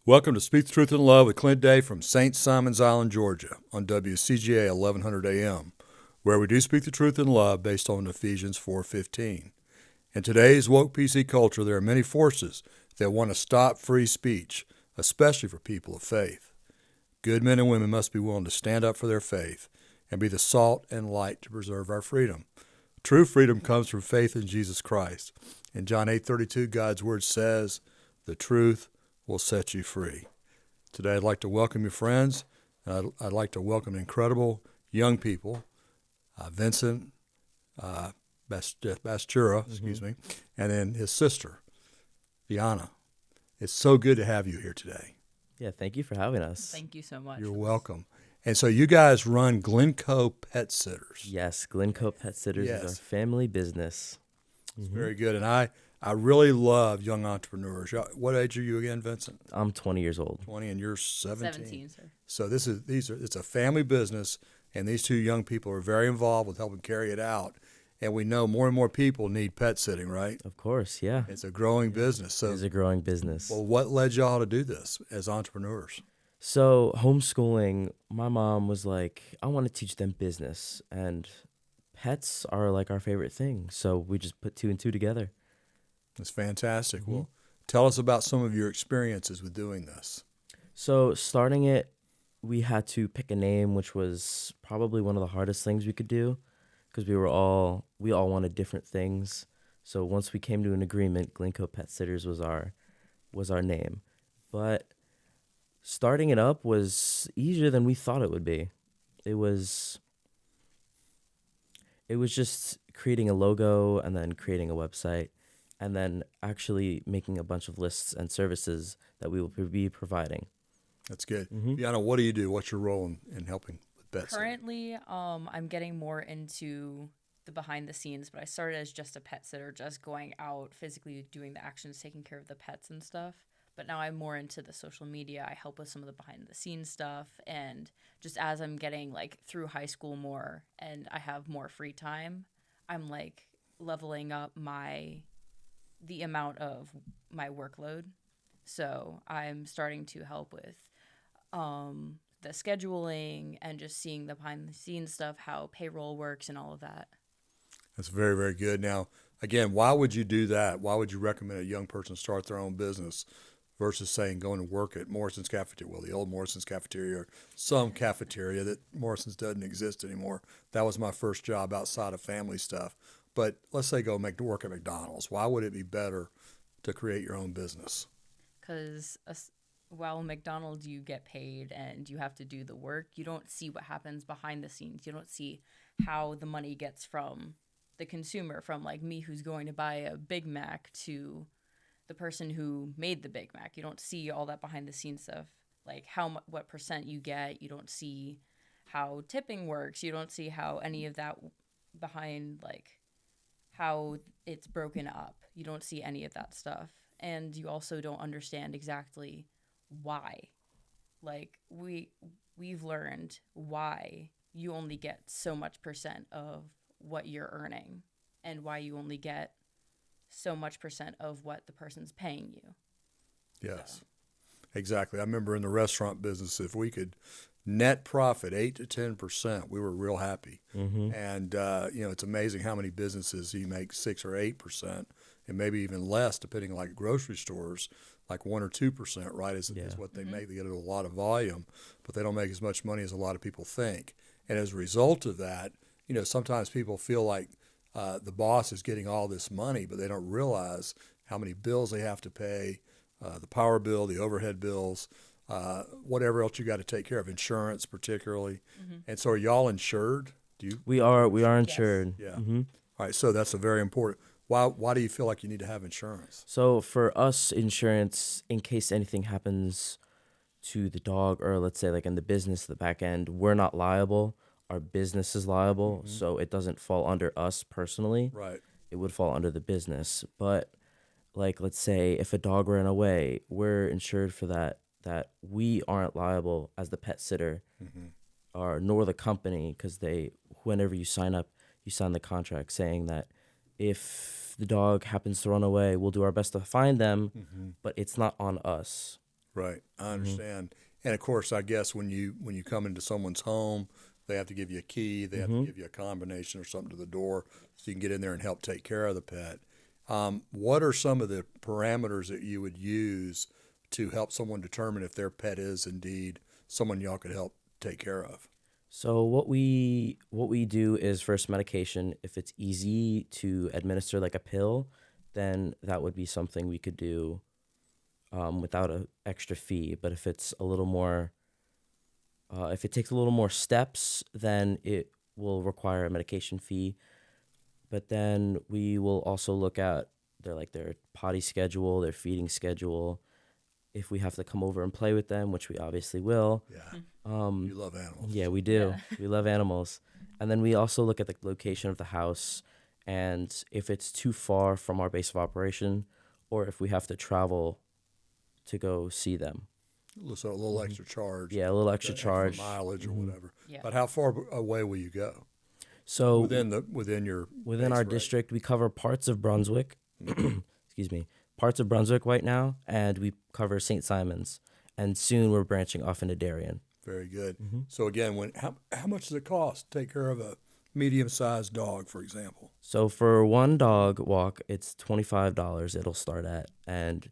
Welcome to Speak the Truth in Love with Clint Day from St. Simon's Island, Georgia, on WCGA 1100 AM, where we do speak the truth in love based on Ephesians 4:15. In today's woke PC culture, there are many forces that want to stop free speech, especially for people of faith. Good men and women must be willing to stand up for their faith and be the salt and light to preserve our freedom. True freedom comes from faith in Jesus Christ. In John 8:32, God's word says, "The truth will set you free." Today, I'd like to welcome you, friends. I'd like to welcome incredible young people, Vincent Bastura, and then his sister, Vianna. It's so good to have you here today. Yeah, thank you for having us. Thank you so much. You're welcome. And so you guys run Glynn Co Pet Sitters. Yes, Glynn Co Pet Sitters is our family business. It's very good. And I really love young entrepreneurs. What age are you again, Vincent? I'm 20 years old. 20, and you're 17? 17, sir. So it's a family business, and these two young people are very involved with helping carry it out. And we know more and more people need pet sitting, right? Of course, yeah. It's a growing business. So it's a growing business. Well, what led y'all to do this as entrepreneurs? So homeschooling, my mom was like, I want to teach them business, and pets are like our favorite thing. So we just put two and two together. That's fantastic. Well, tell us about some of your experiences with doing this. So starting it, we had to pick a name, which was probably one of the hardest things we could do, because we all wanted different things. So once we came to an agreement, Glynn Co Pet Sitters was our name. But starting it up was easier than we thought it would be. It was just creating a logo and then creating a website and then actually making a bunch of lists and services that we will be providing. That's good. Vianna, what do you do? What's your role in helping with pets? Currently, I'm getting more into the behind the scenes, but I started as just a pet sitter, just going out physically doing the actions, taking care of the pets and stuff. But now I'm more into the social media. I help with some of the behind the scenes stuff. And just as I'm getting like through high school more and I have more free time, I'm like leveling up the amount of my workload. So I'm starting to help with the scheduling and just seeing the behind the scenes stuff, how payroll works and all of that. That's very, very good. Now, again, why would you do that? Why would you recommend a young person start their own business versus saying going to work at Morrison's Cafeteria? Well, the old Morrison's Cafeteria, or some cafeteria that Morrison's doesn't exist anymore. That was my first job outside of family stuff. But let's say go work at McDonald's. Why would it be better to create your own business? Because while McDonald's you get paid and you have to do the work, you don't see what happens behind the scenes. You don't see how the money gets from the consumer, from like me who's going to buy a Big Mac to the person who made the Big Mac. You don't see all that behind the scenes stuff, like what percent you get. You don't see how tipping works. You don't see how any of that behind, like how it's broken up. You don't see any of that stuff. And you also don't understand exactly why. Like we've learned why you only get so much percent of what you're earning and why you only get so much percent of what the person's paying you. Yes, exactly. I remember in the restaurant business, if we could net profit 8 to 10%, we were real happy. And it's amazing how many businesses you make 6 or 8%, and maybe even less, depending, like grocery stores, like 1 or 2%. Right, is what they make. They get a lot of volume, but they don't make as much money as a lot of people think. And as a result of that, sometimes people feel like the boss is getting all this money, but they don't realize how many bills they have to pay, the power bill, the overhead bills, whatever else you got to take care of, insurance particularly. And so are y'all insured? We are insured. Yeah. All right, so that's a very important. Why do you feel like you need to have insurance? So for us, insurance, in case anything happens to the dog, or let's say like in the business, the back end, we're not liable. Our business is liable, so it doesn't fall under us personally. Right. It would fall under the business. But like, let's say if a dog ran away, we're insured for that we aren't liable as the pet sitter, or nor the company, because whenever you sign up, you sign the contract saying that if the dog happens to run away, we'll do our best to find them, but it's not on us. Right. I understand. And of course, I guess when you come into someone's home, they have to give you a key. They have to give you a combination or something to the door so you can get in there and help take care of the pet. What are some of the parameters that you would use to help someone determine if their pet is indeed someone y'all could help take care of? So what we do is first medication. If it's easy to administer like a pill, then that would be something we could do without an extra fee. But if it's a little more, if it takes a little more steps, then it will require a medication fee. But then we will also look at their potty schedule, their feeding schedule. If we have to come over and play with them, which we obviously will. Yeah. You love animals. Yeah, we do. Yeah. We love animals. And then we also look at the location of the house and if it's too far from our base of operation or if we have to travel to go see them. So a little extra charge. Yeah, a little extra charge. Mileage or whatever. Yeah. But how far away will you go? So Within your within base our rate? district, we cover parts of Brunswick. Excuse me. Parts of Brunswick right now, and we cover St. Simon's. And soon we're branching off into Darien. Very good. So again, how much does it cost to take care of a medium-sized dog, for example? So for one dog walk, it's $25 it'll start at, and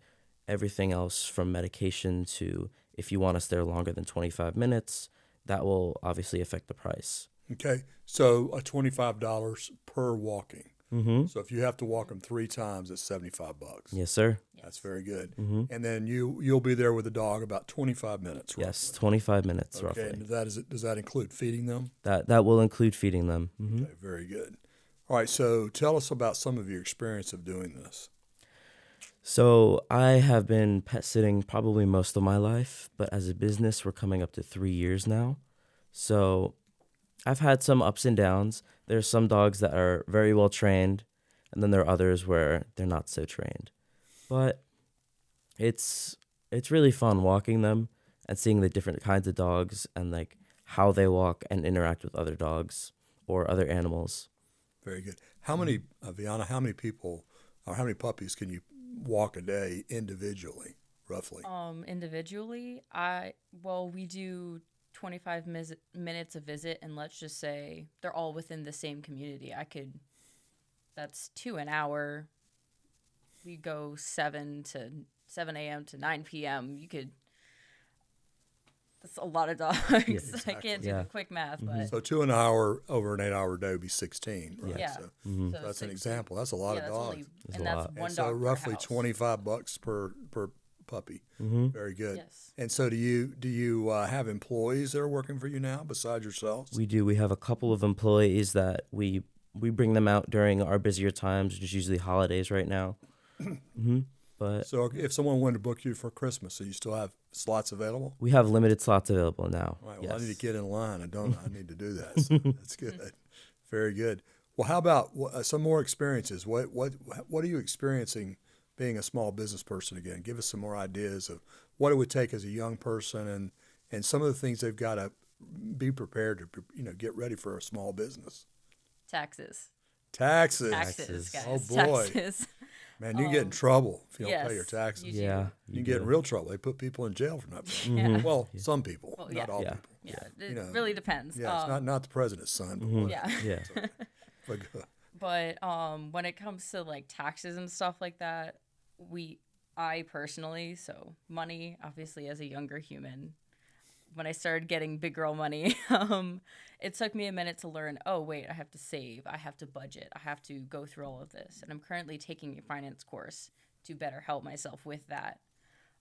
everything else from medication to if you want us there longer than 25 minutes, that will obviously affect the price. Okay, so $25 per walking. Mm-hmm. So if you have to walk them 3 times, it's $75. Yes, sir. That's very good. And then you'll be there with the dog about 25 minutes. Roughly. Yes, 25 minutes Okay, roughly. and does that include feeding them? That will include feeding them. Mm-hmm. Okay, very good. All right, so tell us about some of your experience of doing this. So I have been pet sitting probably most of my life, but as a business, we're coming up to 3 years now. So I've had some ups and downs. There's some dogs that are very well trained, and then there are others where they're not so trained. But it's really fun walking them and seeing the different kinds of dogs and like how they walk and interact with other dogs or other animals. Very good. How many, Vianna, how many people or how many puppies can you walk a day individually, roughly? Individually, we do 25 minutes a visit, and let's just say they're all within the same community. That's 2 an hour. We go 7 a.m. to 9 p.m. That's a lot of dogs. exactly. I can't do the quick math, but So 2 an hour over an 8-hour day would be 16, right? yeah. So So that's an 16. example. That's a lot of that's dogs. only, That's and a that's lot. one And dog so per roughly house. $25 per puppy. Very good. Yes. And so do you have employees that are working for you now besides yourselves? We do. We have a couple of employees that we bring them out during our busier times, which is usually holidays right now. But So if someone wanted to book you for Christmas, so you still have slots available? we have limited slots available now. All right, well, I Yes. need to get in line. I need to do that. So that's good. Very good. Well, how about some more experiences? What are you experiencing being a small business person again? Give us some more ideas of what it would take as a young person and some of the things they've got to be prepared to get ready for a small business. Taxes, Taxes. guys. Oh boy, Taxes. man, you get in trouble if you don't pay your Yes, taxes. you do. Yeah. You get in real trouble. They put people in jail for not paying. Yeah. Well, some people, Well, not yeah. all Yeah. people. Yeah, it You know, really depends. Yeah, it's not the president's son. But whatever. Yeah. Yeah. But, But when it comes to like taxes and stuff like that, I personally, so money, obviously as a younger human, when I started getting big girl money, it took me a minute to learn, oh wait, I have to save, I have to budget, I have to go through all of this. And I'm currently taking a finance course to better help myself with that.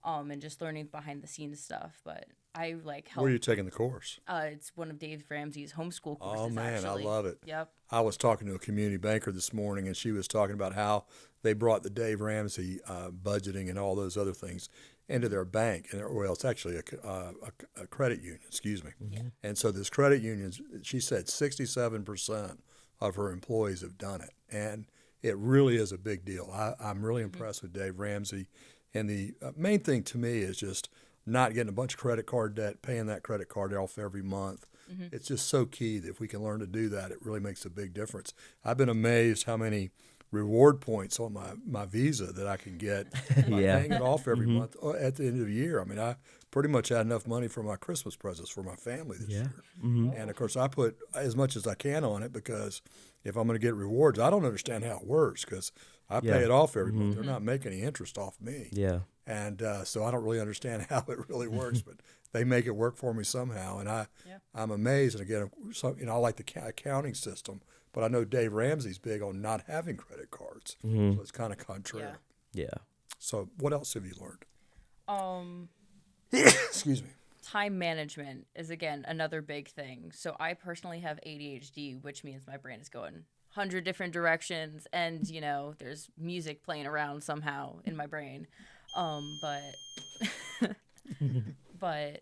And just learning behind the scenes stuff. But I like help. where are you taking the course? It's one of Dave Ramsey's homeschool courses. Oh man, actually. I love it. Yep. I was talking to a community banker this morning, and she was talking about how they brought the Dave Ramsey budgeting and all those other things into their bank. And well, it's actually a credit union. Excuse me. And so this credit union, she said 67% of her employees have done it, and it really is a big deal. I'm really impressed with Dave Ramsey. And the main thing to me is just not getting a bunch of credit card debt, paying that credit card off every month. It's just so key that if we can learn to do that, it really makes a big difference. I've been amazed how many reward points on my Visa that I can get by Yeah. paying it off every month at the end of the year. I mean, I pretty much had enough money for my Christmas presents for my family this Yeah. year. Mm-hmm. And of course, I put as much as I can on it because if I'm going to get rewards, I don't understand how it works because I Yeah. pay it off every month. They're not making any interest off me. Yeah. And so I don't really understand how it really works, but they make it work for me somehow. And I'm amazed. And again, I like the accounting system, but I know Dave Ramsey's big on not having credit cards. So it's kind of contrary. Yeah. So what else have you learned? Um, Excuse me. time management is again another big thing. So I personally have ADHD, which means my brain is going 100 different directions, and there's music playing around somehow in my brain. But but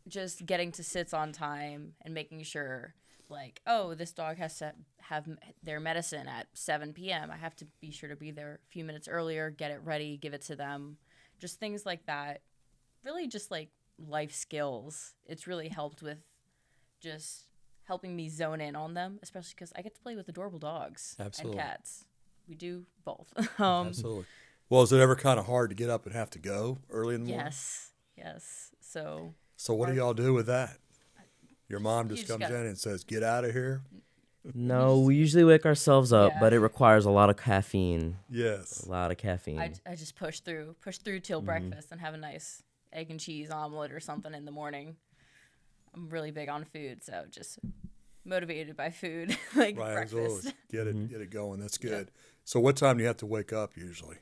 just getting to sits on time and making sure, like, oh, this dog has to have their medicine at 7 p.m. I have to be sure to be there a few minutes earlier, get it ready, give it to them. Just things like that. Really just like life skills. It's really helped with just helping me zone in on them, especially because I get to play with adorable dogs Absolutely. and cats. We do both. Absolutely. Well, is it ever kind of hard to get up and have to go early in the morning? Yes. So what do y'all do with that? Your mom You just just comes gotta- in and says, "Get out of here." No, we usually wake ourselves up, Yeah. but it requires a lot of caffeine. Yes. A lot of caffeine. I just push through till breakfast and have a nice egg and cheese omelet or something in the morning. I'm really big on food, so just motivated by food, like Right. breakfast. Absolutely. Get it going. That's good. So what time do you have to wake up usually?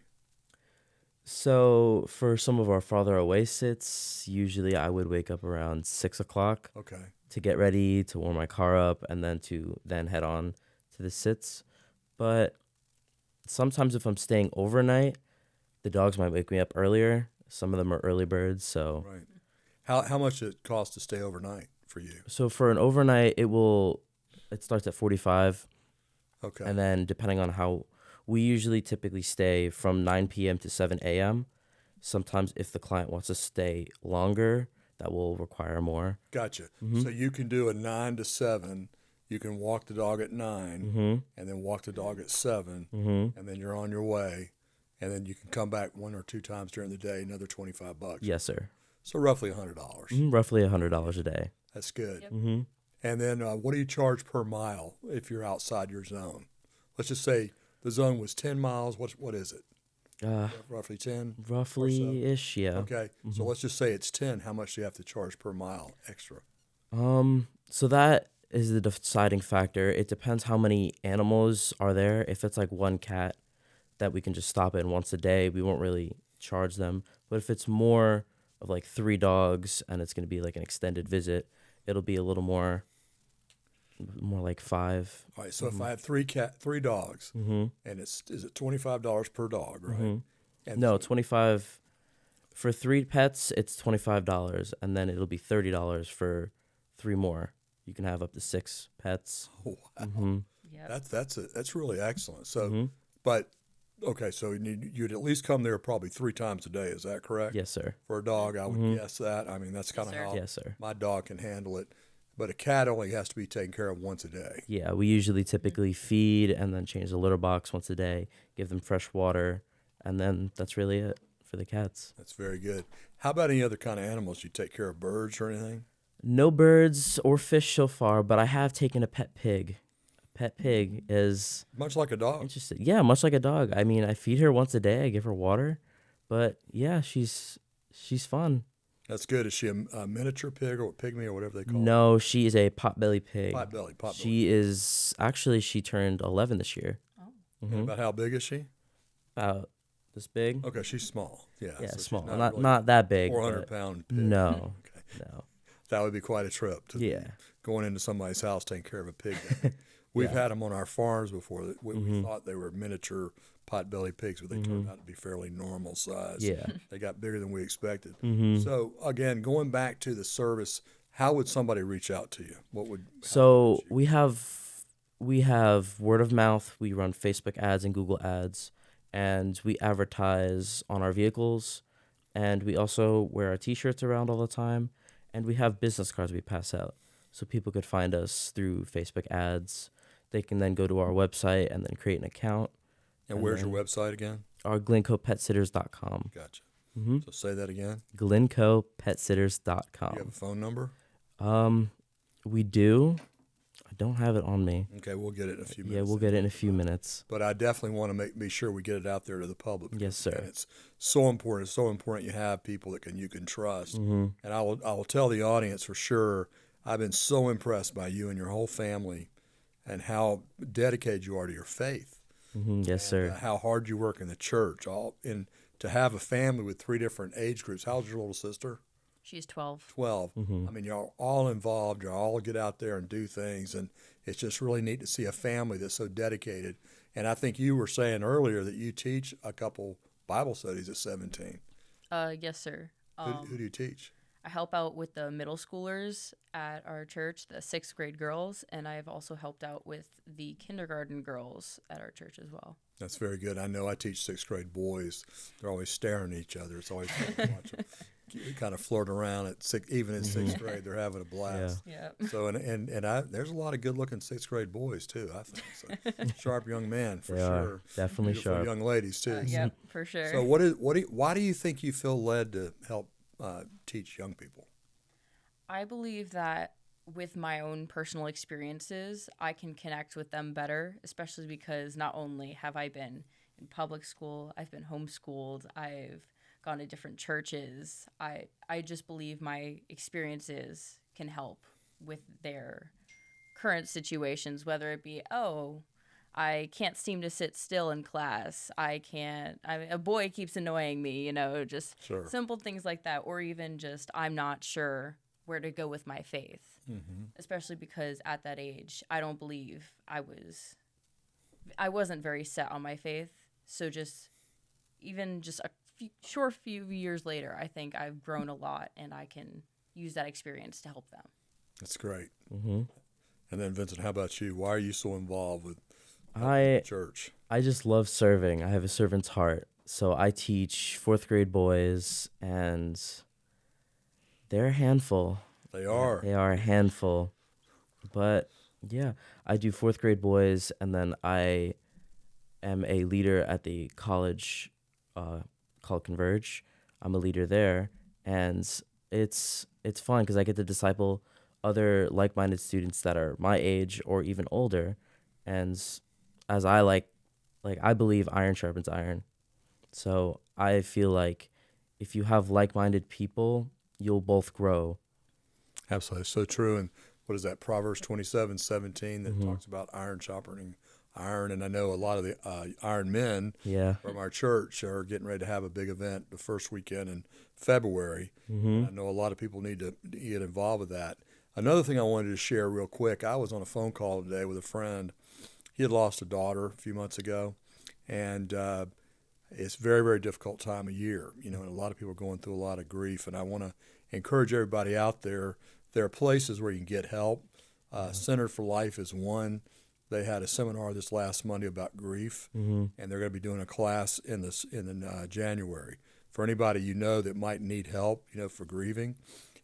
So for some of our farther away sits, usually I would wake up around 6 o'clock Okay. to get ready, to warm my car up, and then head on to the sits. But sometimes if I'm staying overnight, the dogs might wake me up earlier. Some of them are early birds, so Right. How much does it cost to stay overnight for you? so for an overnight it starts at 45, Okay. and then depending on how we usually typically stay from 9 p.m. to 7 a.m. Sometimes if the client wants to stay longer, that will require more. Gotcha. So you can do a 9 to 7. You can walk the dog at 9 and then walk the dog at 7 and then you're on your way. And then you can come back one or two times during the day, another $25. Yes, sir. So roughly $100. Roughly $100 a day. That's good. Yep. And then what do you charge per mile if you're outside your zone? Let's just say the zone was 10 miles. What is it? Roughly 10? Roughly-ish, yeah. Okay. So let's just say it's 10. How much do you have to charge per mile extra? So that is the deciding factor. It depends how many animals are there. If it's like one cat that we can just stop in once a day, we won't really charge them. But if it's more of like 3 dogs and it's going to be like an extended visit, it'll be a little more like 5. All right. So if I have three dogs and is it $25 per dog, right? And No, 25 for 3 pets, it's $25, and then it'll be $30 for 3 more. You can have up to 6 pets. Oh, wow. Yep. That's really excellent. So, but okay, so you'd at least come there probably 3 times a day. Is that correct? Yes, sir. For a dog, I would guess that. I mean, that's kind of sir. how Yes, sir. my dog can handle it. But a cat only has to be taken care of once a day. Yeah, we usually typically feed and then change the litter box once a day, give them fresh water, and then that's really it for the cats. That's very good. How about any other kind of animals? You take care of birds or anything? No birds or fish so far, but I have taken a pet pig. A pet pig is Much like a dog. interesting. Yeah, much like a dog. I mean, I feed her once a day. I give her water, but yeah, she's fun. That's good. Is she a miniature pig or pygmy or whatever they call it? No, she is a potbelly pig. Potbelly. She turned 11 this year. And about how big is she? About this big. Okay, she's small. Yeah, Yeah, so she's small. Not, really Not that big. 400-pound pig. No, Okay. no. That would be quite a trip to Yeah. going into somebody's house taking care of a pig. We've had them on our farms before. We thought they were miniature potbelly pigs, but they turned out to be fairly normal size. Yeah. They got bigger than we expected. So again, going back to the service, how would somebody reach out to you? So we have word of mouth. We run Facebook ads and Google ads, and we advertise on our vehicles, and we also wear our T-shirts around all the time, and we have business cards we pass out, so people could find us through Facebook ads. They can then go to our website and then create an account, And where's your website again? Our GlynnCoPetSitters.com. Gotcha. Mm-hmm. So say that again. GlynnCoPetSitters.com. Do you have a phone number? We do. I don't have it on me. Okay, we'll get it in a few minutes. Yeah, we'll get it in a few minutes. But I definitely want to be sure we get it out there to the public. Yes, sir. And it's so important. It's so important you have people that you can trust. Mm-hmm. And I will tell the audience for sure, I've been so impressed by you and your whole family and how dedicated you are to your faith. Mm-hmm. Yes, sir. How hard you work in the church. To have a family with 3 different age groups. How's your little sister? She's 12. 12. Mm-hmm. I mean, you're all involved. You all get out there and do things. And it's just really neat to see a family that's so dedicated. And I think you were saying earlier that you teach a couple Bible studies at 17. Yes, sir. Who do you teach? I help out with the middle schoolers at our church, the 6th grade girls, and I've also helped out with the kindergarten girls at our church as well. That's very good. I know I teach 6th grade boys. They're always staring at each other. It's always fun to watch them kind of flirt around even in 6th grade. They're having a blast. Yeah. So there's a lot of good-looking 6th grade boys too. I think so. Sharp young men for They sure. are definitely Beautiful sharp. young ladies too. Yep, for sure. So why do you think you feel led to help teach young people? I believe that with my own personal experiences, I can connect with them better, especially because not only have I been in public school, I've been homeschooled, I've gone to different churches. I just believe my experiences can help with their current situations, whether it be, I can't seem to sit still in class. A boy keeps annoying me, just Sure. simple things like that. Or even just, I'm not sure where to go with my faith, especially because at that age, I don't believe I wasn't very set on my faith. So even just a few years later, I think I've grown a lot and I can use that experience to help them. That's great. Mm-hmm. And then Vincent, how about you? Why are you so involved with I church? I just love serving. I have a servant's heart. So I teach 4th grade boys, and they're a handful. They are. They are a handful. But yeah, I do 4th grade boys, and then I am a leader at the college called Converge. I'm a leader there, and it's fun because I get to disciple other like-minded students that are my age or even older, and as I believe iron sharpens iron. So I feel like if you have like-minded people, you'll both grow. Absolutely. So true. And what is that? Proverbs 27:17 that talks about iron sharpening iron. And I know a lot of the iron men from our church are getting ready to have a big event the first weekend in February. Mm-hmm. I know a lot of people need to get involved with that. Another thing I wanted to share real quick, I was on a phone call today with a friend. He had lost a daughter a few months ago, and it's a very, very difficult time of year, and a lot of people are going through a lot of grief, and I want to encourage everybody out there. There are places where you can get help. Center for Life is one. They had a seminar this last Monday about grief, and they're going to be doing a class in January for anybody that might need help, for grieving.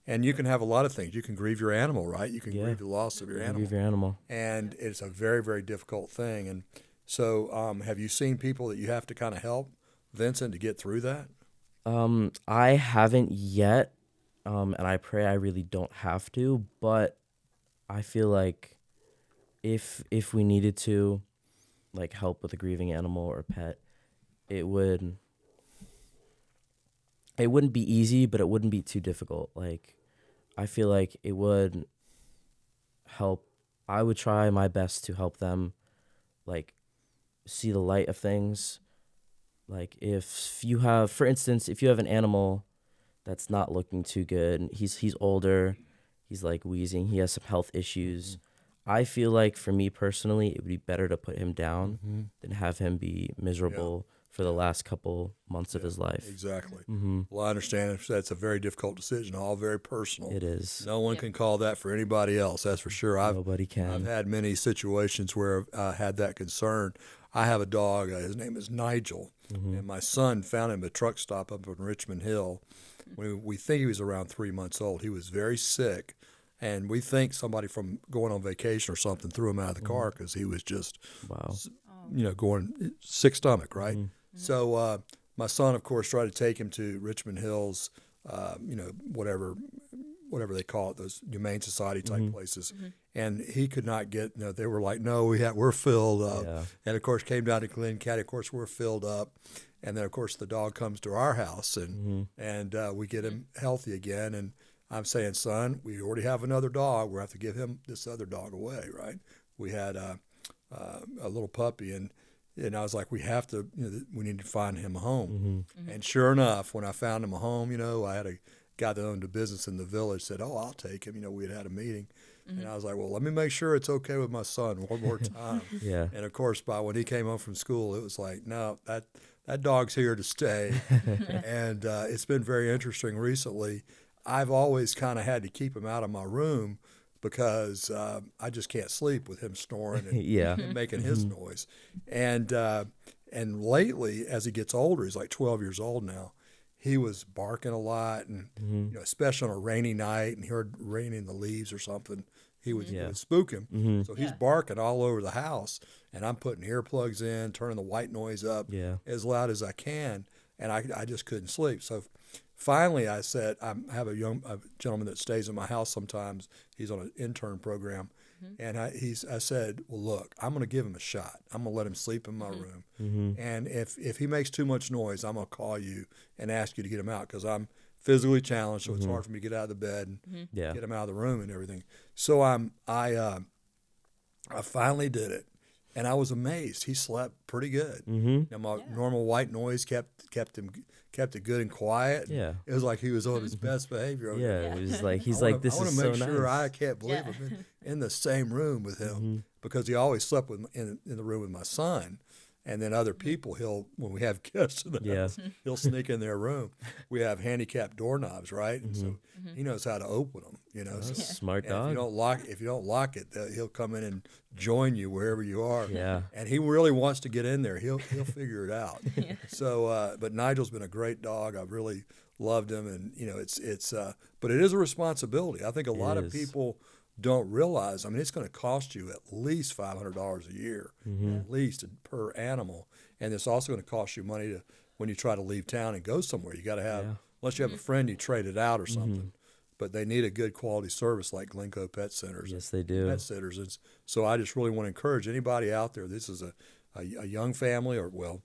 And you can have a lot of things. You can grieve your animal, right? You can grieve the loss of your animal. Grieve your animal. And it's a very, very difficult thing. And so have you seen people that you have to kind of help, Vincent, to get through that? I haven't yet, and I pray I really don't have to, but I feel like if we needed to, like, help with a grieving animal or pet, it wouldn't be easy, but it wouldn't be too difficult. Like, I feel like it would help. I would try my best to help them, like, see the light of things. Like, if you have, for instance, if you have an animal that's not looking too good, he's older, he's like wheezing, he has some health issues. I feel like for me personally, it would be better to put him down than have him be miserable for the last couple months of his life. Exactly. Well, I understand that's a very difficult decision, all very personal. It is. No one can call that for anybody else, that's for sure. Nobody can. I've had many situations where I've had that concern. I have a dog, his name is Nigel, and my son found him at a truck stop up in Richmond Hill. We think he was around 3 months old. He was very sick, and we think somebody from going on vacation or something threw him out of the car because he was just, Wow. going sick stomach, right? So my son, of course, tried to take him to Richmond Hills, whatever they call it, those Humane Society type places, and he could not get. They were like, no, we're filled up, Yeah. and of course came down to Glynn Co. Of course, we're filled up, and then of course the dog comes to our house, and we get him healthy again, and I'm saying, son, we already have another dog. We'll have to give him this other dog away, right? We had a little puppy, and I was like, we have to, we need to find him a home. And sure enough, when I found him a home, I had a guy that owned a business in the village said, oh, I'll take him. We had a meeting. And I was like, well, let me make sure it's okay with my son one more time. Yeah. And of course, by when he came home from school, it was like, no, that dog's here to stay. And it's been very interesting recently. I've always kind of had to keep him out of my room because I just can't sleep with him snoring and, Yeah. and making his noise. And lately, as he gets older, he's like 12 years old now, he was barking a lot, and especially on a rainy night, and he heard rain in the leaves or something, he would spook him. So he's barking all over the house, and I'm putting earplugs in, turning the white noise up as loud as I can, and I just couldn't sleep. So finally, I said, I have a gentleman that stays in my house sometimes. He's on an intern program. And I said, well, look, I'm going to give him a shot. I'm going to let him sleep in my room. And if he makes too much noise, I'm going to call you and ask you to get him out because I'm physically challenged, so it's hard for me to get out of the bed and get him out of the room and everything. So I finally did it. And I was amazed. He slept pretty good. Now my normal white noise kept it good and quiet. Yeah. It was like he was on his best behavior. Yeah. It was like, he's I like, this want is to so make sure. nice. I can't believe I'm in the same room with him because he always slept in the room with my son. And then other people, when we have guests in the house, he'll sneak in their room. We have handicapped doorknobs, right? And so he knows how to open them. So, Smart and dog. if you don't lock it, he'll come in and join you wherever you are. Yeah. And he really wants to get in there. He'll figure it out. So, but Nigel's been a great dog. I've really loved him, and but it is a responsibility. I think a lot of people don't realize. I mean, it's going to cost you at least $500 a year, at least per animal, and it's also going to cost you money when you try to leave town and go somewhere. You got to have, unless you have a friend you trade it out or something. But they need a good quality service like Glynn Co Pet Centers. Yes, they do. Pet sitters. And so I just really want to encourage anybody out there. This is a young family, or well,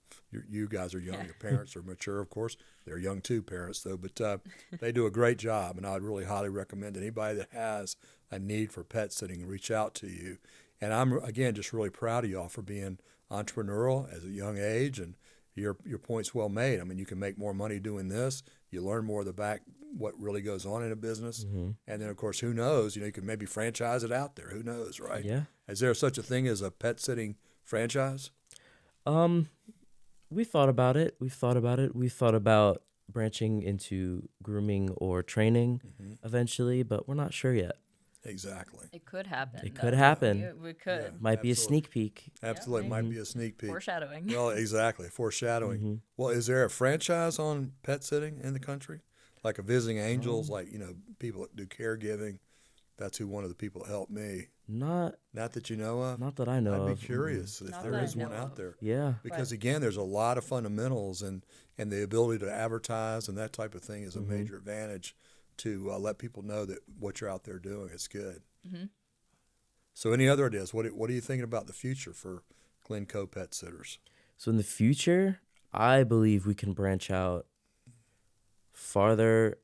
you guys are young. Your parents are mature, of course. They're young too, parents though. But they do a great job, and I would really highly recommend anybody that has a need for pet sitting reach out to you. And I'm again just really proud of y'all for being entrepreneurial at a young age, and your point's well made. I mean, you can make more money doing this. You learn more of the back what really goes on in a business, and then of course, who knows? You can maybe franchise it out there. Who knows, right? Yeah. Is there such a thing as a pet sitting franchise? We thought about it. We thought about branching into grooming or training eventually, but we're not sure yet. Exactly. It could happen. It could happen. We could. Might be a sneak peek. Absolutely, might be a sneak peek. Foreshadowing. Well, exactly, foreshadowing. Well, is there a franchise on pet sitting in the country, like a Visiting Angels, like people that do caregiving? That's one of the people that helped me. Not that you know of. Not that I know of. I'd be curious if Not there that is I one know out of. there. Yeah. Because again, there's a lot of fundamentals, and the ability to advertise and that type of thing is a major advantage to let people know that what you're out there doing is good. So, any other ideas? What are you thinking about the future for Glynn Co Pet Sitters? So in the future, I believe we can branch out farther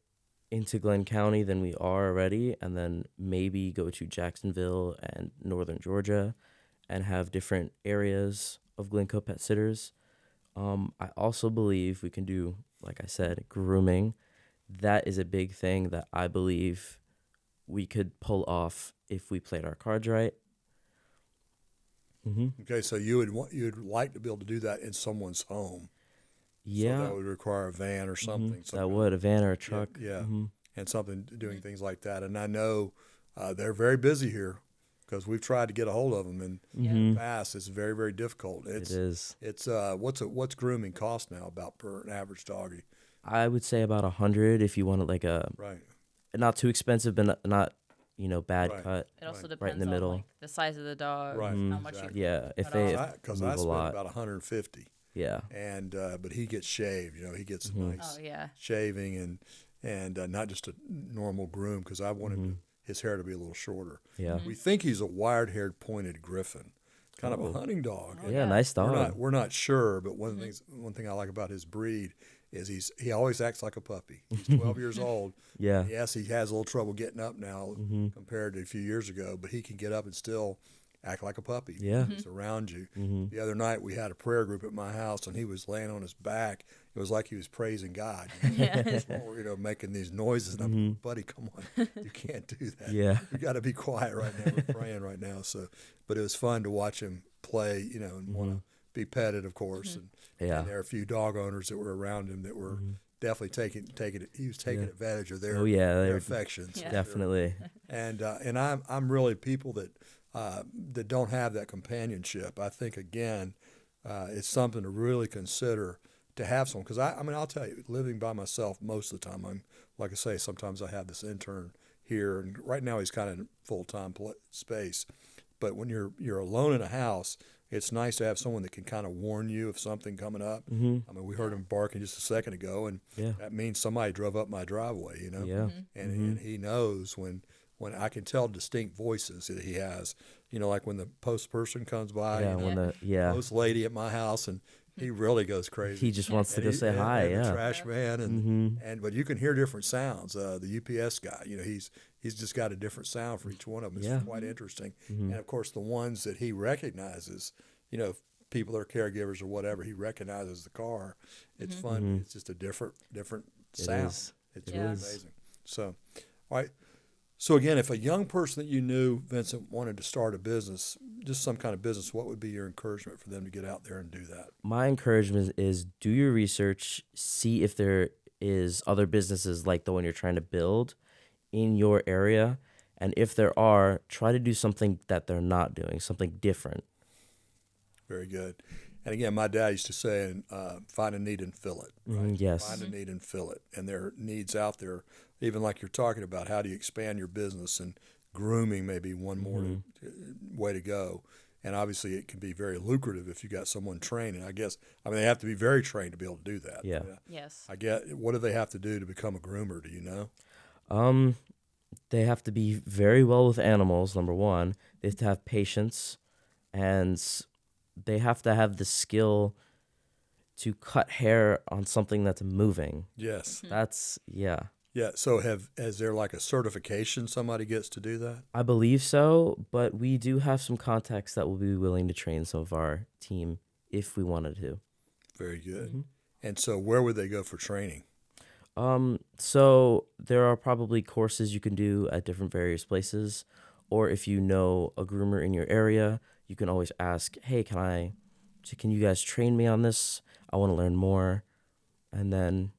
into Glenn County than we are already, and then maybe go to Jacksonville and northern Georgia and have different areas of Glynn Co Pet Sitters. I also believe we can do, like I said, grooming. That is a big thing that I believe we could pull off if we played our cards right. Okay, so you'd like to be able to do that in someone's home. Yeah. So that would require a van or something. That would, a van or a truck. Yeah. And something doing things like that. And I know they're very busy here because we've tried to get a hold of them, and in the past it's very, very difficult. It is. It's what's grooming cost now about per an average doggy? I would say about $100 if you wanted like a Right. not too expensive, but not bad Right. cut. It also Right. depends Right in the on middle. like the size of the dog, Right, how much exactly. you Yeah, if cut they off. Because move I a spent lot. about 150, Yeah. and but he gets shaved. He gets a Mhm. nice Oh yeah. shaving and not just a normal groom because I want his hair to be a little shorter. Yeah. We think he's a wire-haired pointed griffin, kind of a Oh. hunting dog. Oh, Yeah, yeah. nice We're dog. not sure, but one thing I like about his breed is he always acts like a puppy. He's 12 years old. Yeah. And yes, he has a little trouble getting up now Mhm. compared to a few years ago, but he can get up and still act like a puppy. Yeah. He's around you. Mhm. The other night we had a prayer group at my house, and he was laying on his back. It was like he was praising God. Yeah. Or, making these noises. And I'm like, buddy, come on, you can't do that. Yeah. We got to be quiet right now. We're praying right now. So, but it was fun to watch him play, and want to be petted, of course. Yeah. And there are a few dog owners that were around him that were definitely taking it. He was taking Yeah. advantage of their Oh yeah, their they're affections. Yeah. definitely. And I'm really people that don't have that companionship. I think again, it's something to really consider to have someone. Because I mean, I'll tell you, living by myself most of the time, I'm like I say, sometimes I have this intern here, and right now he's kind of in full-time space. But when you're alone in a house, it's nice to have someone that can kind of warn you of something coming up. Mhm. I mean, we heard him barking just a second ago, and Yeah. that means somebody drove up my driveway. Yeah. And he knows when I can tell distinct voices that he has. Like when the post person comes by, Yeah. When the post lady at my house, and he really goes crazy. he just wants to And go say hi. and the Yeah. trash man, but you can hear different sounds. The UPS guy, he's just got a different sound for each one of them. It's Yeah. quite interesting. And of course, the ones that he recognizes, if people are caregivers or whatever, he recognizes the car. It's fun. It's just a different sound. is. It's It really is. amazing. So, all right. So again, if a young person that you knew, Vincent, wanted to start a business, just some kind of business, what would be your encouragement for them to get out there and do that? My encouragement is do your research, see if there is other businesses like the one you're trying to build in your area, and if there are, try to do something that they're not doing, something different. Very good. And again, my dad used to say, find a need and fill it. Right? Yes. Find a need and fill it. And there are needs out there, even like you're talking about, how do you expand your business? And grooming may be one more way to go. And obviously, it can be very lucrative if you got someone trained. And they have to be very trained to be able to do that. Yeah. Yes. What do they have to do to become a groomer? Do you know? They have to be very well with animals, number one. They have to have patience, and they have to have the skill to cut hair on something that's moving. Yes. That's, yeah. Yeah. So is there like a certification somebody gets to do that? I believe so, but we do have some contacts that will be willing to train some of our team if we wanted to. Very good. And so where would they go for training? So there are probably courses you can do at different various places, or if you know a groomer in your area, you can always ask, hey, can you guys train me on this? I want to learn more. And then,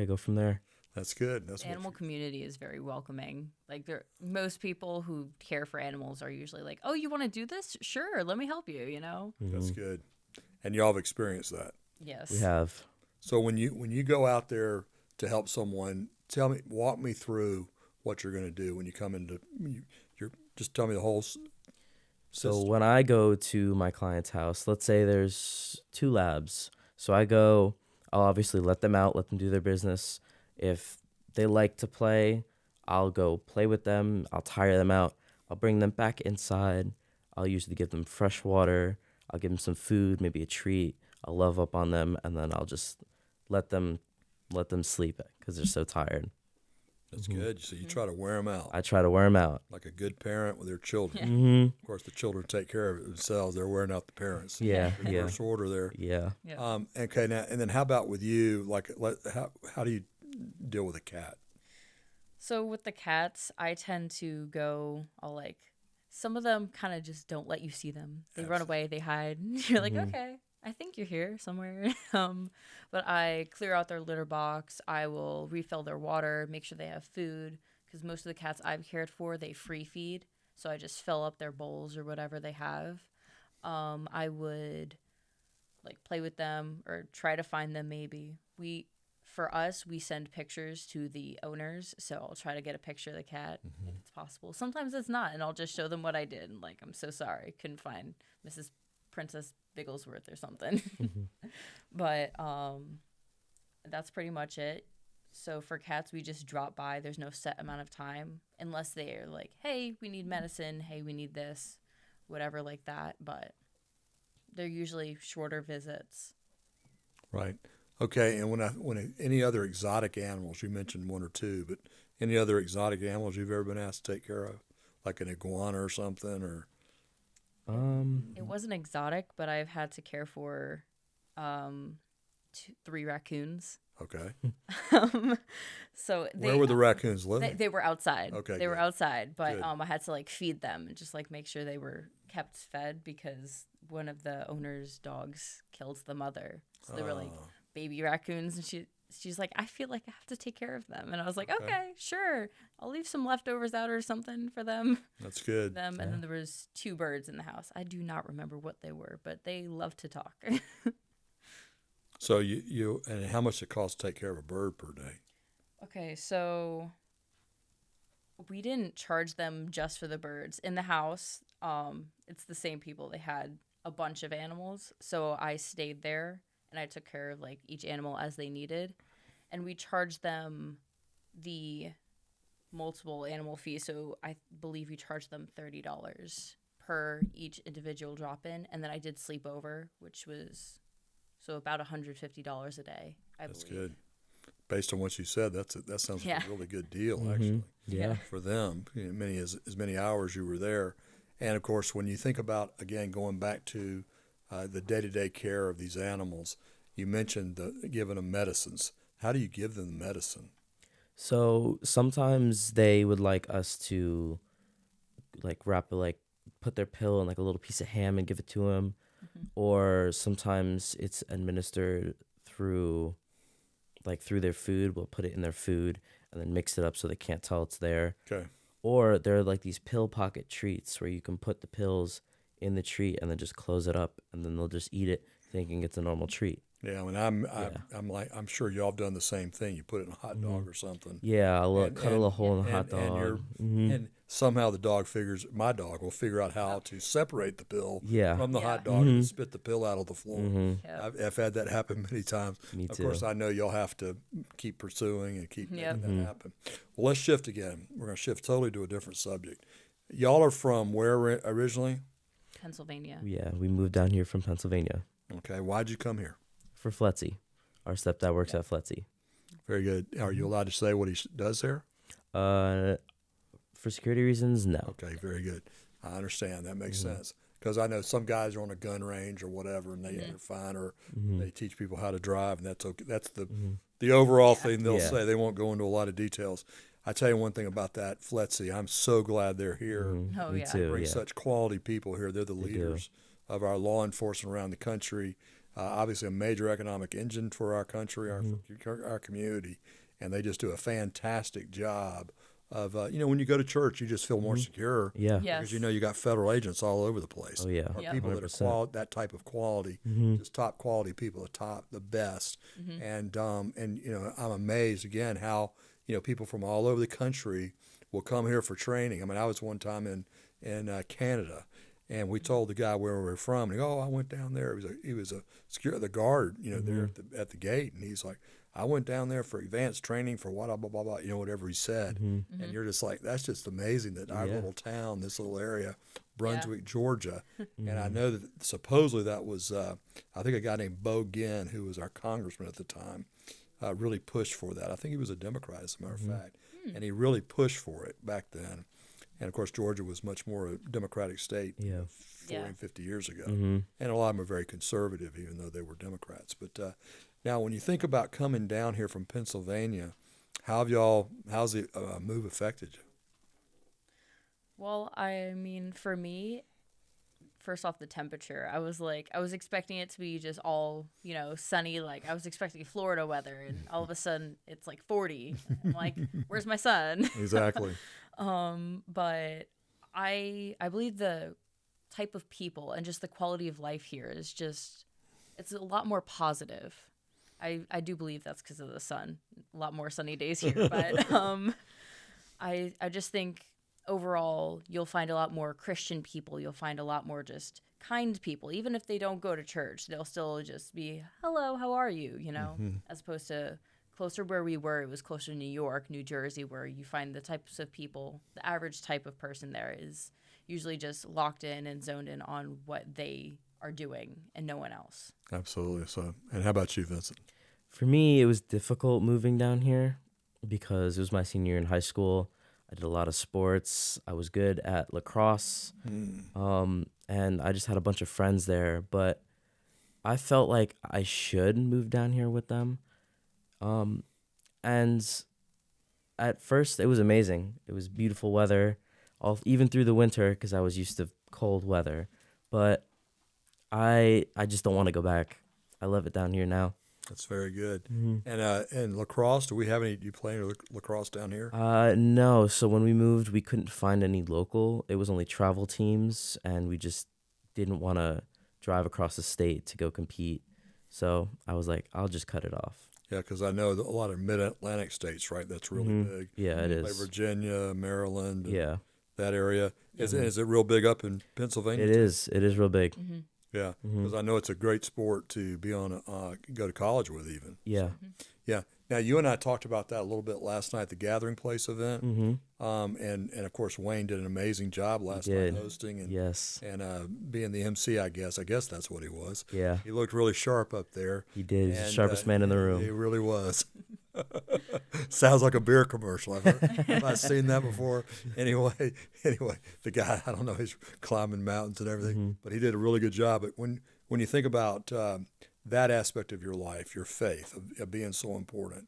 go from there. That's good. The animal community is very welcoming. Like most people who care for animals are usually like, "Oh, you want to do this? Sure, let me help you." That's good. And y'all have experienced that. Yes. We have. So when you go out there to help someone, walk me through what you're going to do when you come into. Just tell me the whole. So when I go to my client's house, let's say there's 2 labs. So I'll obviously let them out, let them do their business. If they like to play, I'll go play with them. I'll tire them out. I'll bring them back inside. I'll usually give them fresh water. I'll give them some food, maybe a treat. I'll love up on them, and then I'll just let them sleep because they're so tired. That's good. So you try to wear them out. I try to wear them out. Like a good parent with their children. Mm-hmm. Of course, the children take care of it themselves. They're wearing out the parents. Yeah, yeah. Reverse order there. Yeah. Yeah. Okay. Now, and then how about with you? Like, how do you deal with a cat? So with the cats, I tend to some of them kind of just don't let you see them. They run away, they hide. You're like, okay, I think you're here somewhere. But I clear out their litter box. I will refill their water, make sure they have food. Because most of the cats I've cared for, they free feed. So I just fill up their bowls or whatever they have. I would play with them or try to find them maybe. We for us, we send pictures to the owners, so I'll try to get a picture of the cat if it's possible. Sometimes it's not, and I'll just show them what I did. And like, I'm so sorry, couldn't find Mrs. Princess Bigglesworth or something. But that's pretty much it. So for cats, we just drop by. There's no set amount of time, unless they're like, hey, we need medicine. Hey, we need this, whatever like that. But they're usually shorter visits. Right. Okay. And any other exotic animals, you mentioned one or two, but any other exotic animals you've ever been asked to take care of, like an iguana or something, or? It wasn't exotic, but I've had to care for 3 raccoons. Okay. So Where were the raccoons living? they were outside. Okay, they were good. outside, but Good. I had to like feed them and just like make sure they were kept fed because one of the owner's dogs killed the mother. So they were like baby raccoons, and she's like, I feel like I have to take care of them, and I was like, okay, sure, I'll leave some leftovers out or something for them. That's good. And then there was 2 birds in the house. I do not remember what they were, but they love to talk. So and how much it costs to take care of a bird per day? Okay, so we didn't charge them just for the birds. In the house, it's the same people. They had a bunch of animals, so I stayed there and I took care of like each animal as they needed, and we charged them the multiple animal fee. So I believe we charged them $30 per each individual drop-in, and then I did sleep over, which was so about $150 a day. That's believe. good. Based on what you said, that sounds like a really good deal, Mm-hmm. actually. Yeah. For them, as many hours you were there, and of course, when you think about again going back to the day-to-day care of these animals, you mentioned giving them medicines. How do you give them the medicine? So sometimes they would like us to like put their pill in like a little piece of ham and give it to them. Or sometimes it's administered through their food. We'll put it in their food and then mix it up so they can't tell it's there. Okay. Or there are like these pill pocket treats where you can put the pills in the treat and then just close it up, and then they'll just eat it thinking it's a normal treat. Yeah, I mean, I'm sure y'all have done the same thing. You put it in a hot dog or something. Yeah, cut a little hole in the hot dog. And somehow my dog will figure out how to separate the pill Yeah. from the hot dog and spit the pill out of the floor. I've had that happen many times. Me Of too. course, I know y'all have to keep pursuing and keep Yep. making that happen. Well, let's shift again. We're going to shift totally to a different subject. Y'all are from where originally? Pennsylvania. Yeah, we moved down here from Pennsylvania Okay, why'd you come here? for Fletzy. Our stepdad works at Fletzy. Very good. Are you allowed to say what he does there? For security reasons, no. Okay, very good. I understand. That makes sense. Because I know some guys are on a gun range or whatever, and they're fine, or they teach people how to drive, and that's okay. That's the overall thing they'll Yeah. say. They won't go into a lot of details. I tell you one thing about that, Fletzy. I'm so glad they're here. Oh, Me yeah. too. Bring Yeah. such quality people here. They're the leaders of our law enforcement around the country. Obviously, a major economic engine for our country, our community, and they just do a fantastic job of when you go to church, you just feel more secure. Yeah. Yes. Because you got federal agents all over the place. Oh, yeah. Or Yep. people that are that type of quality, just top quality people, the best. And I'm amazed again how people from all over the country will come here for training. I mean, I was one time in Canada, and we told the guy where we were from, and he goes, I went down there. He was the guard, there at the gate, and he's like, I went down there for advanced training for blah, blah, blah, blah, whatever he said. And you're just like, that's just amazing that our little town, this little area, Brunswick, Georgia, and I know that supposedly that was, I think a guy named Bo Ginn, who was our congressman at the time, really pushed for that. I think he was a Democrat, as a matter of fact, and he really pushed for it back then. And, of course, Georgia was much more a Democratic state 40 and 50 years ago. And a lot of them are very conservative, even though they were Democrats. But now, when you think about coming down here from Pennsylvania, how's the move affected you? Well, I mean, for me, first off, the temperature. I was expecting it to be just all, sunny. Like, I was expecting Florida weather, and all of a sudden, it's like 40. I'm like, where's my son? Exactly. But I believe the type of people and just the quality of life here is just, it's a lot more positive. I do believe that's because of the sun. A lot more sunny days here, but I just think overall you'll find a lot more Christian people. You'll find a lot more just kind people. Even if they don't go to church, they'll still just be, hello, how are you? You know, as opposed to closer where we were, it was closer to New York, New Jersey, where you find the types of people, the average type of person there is usually just locked in and zoned in on what they are doing and no one else. Absolutely. So, and how about you, Vincent? For me, it was difficult moving down here because it was my senior year in high school. I did a lot of sports. I was good at lacrosse, and I just had a bunch of friends there. But I felt like I should move down here with them. And at first, it was amazing. It was beautiful weather, even through the winter, because I was used to cold weather. But I just don't want to go back. I love it down here now. That's very good. And lacrosse, do you play any lacrosse down here? No. So when we moved, we couldn't find any local. It was only travel teams, and we just didn't want to drive across the state to go compete. So I was like, I'll just cut it off. Yeah, because I know that a lot of mid-Atlantic states, right? That's really big. Yeah, it Like is. Virginia, Maryland, and Yeah, that area. Is it real big up in Pennsylvania? it is. It is real big. Yeah, because I know it's a great sport to be on, go to college with even. Yeah. Yeah. Now, you and I talked about that a little bit last night at the Gathering Place event. And of course, Wayne did an amazing job last night hosting and Yes. and being the MC, I guess. I guess that's what he was. Yeah. He looked really sharp up there. He did. He's the And, sharpest man in the room. He really was. Sounds like a beer commercial. Have I seen that before? Anyway, the guy, I don't know, he's climbing mountains and everything, but he did a really good job. But when you think about that aspect of your life, your faith, of being so important,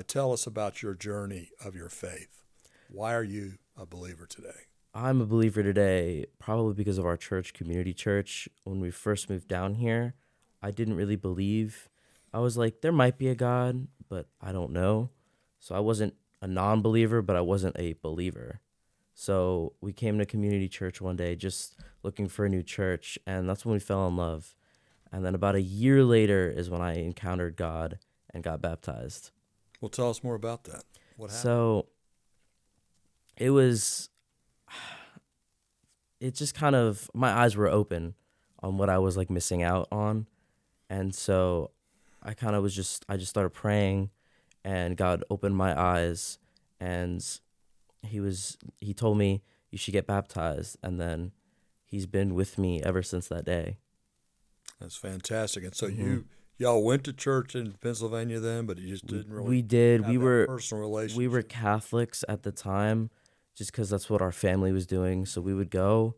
tell us about your journey of your faith. Why are you a believer today? I'm a believer today, probably because of our church, community church. When we first moved down here, I didn't really believe. I was like, there might be a God, but I don't know. So I wasn't a non-believer, but I wasn't a believer. So we came to community church one day just looking for a new church, and that's when we fell in love. And then about a year later is when I encountered God and got baptized. Well, tell us more about that. What happened? So it just kind of, my eyes were open on what I was like missing out on. And so I just started praying, and God opened my eyes, and he told me you should get baptized. And then he's been with me ever since that day. That's fantastic. And so y'all went to church in Pennsylvania then, but you just didn't really We did. have that personal relationship. We were Catholics at the time, just because that's what our family was doing. So we would go,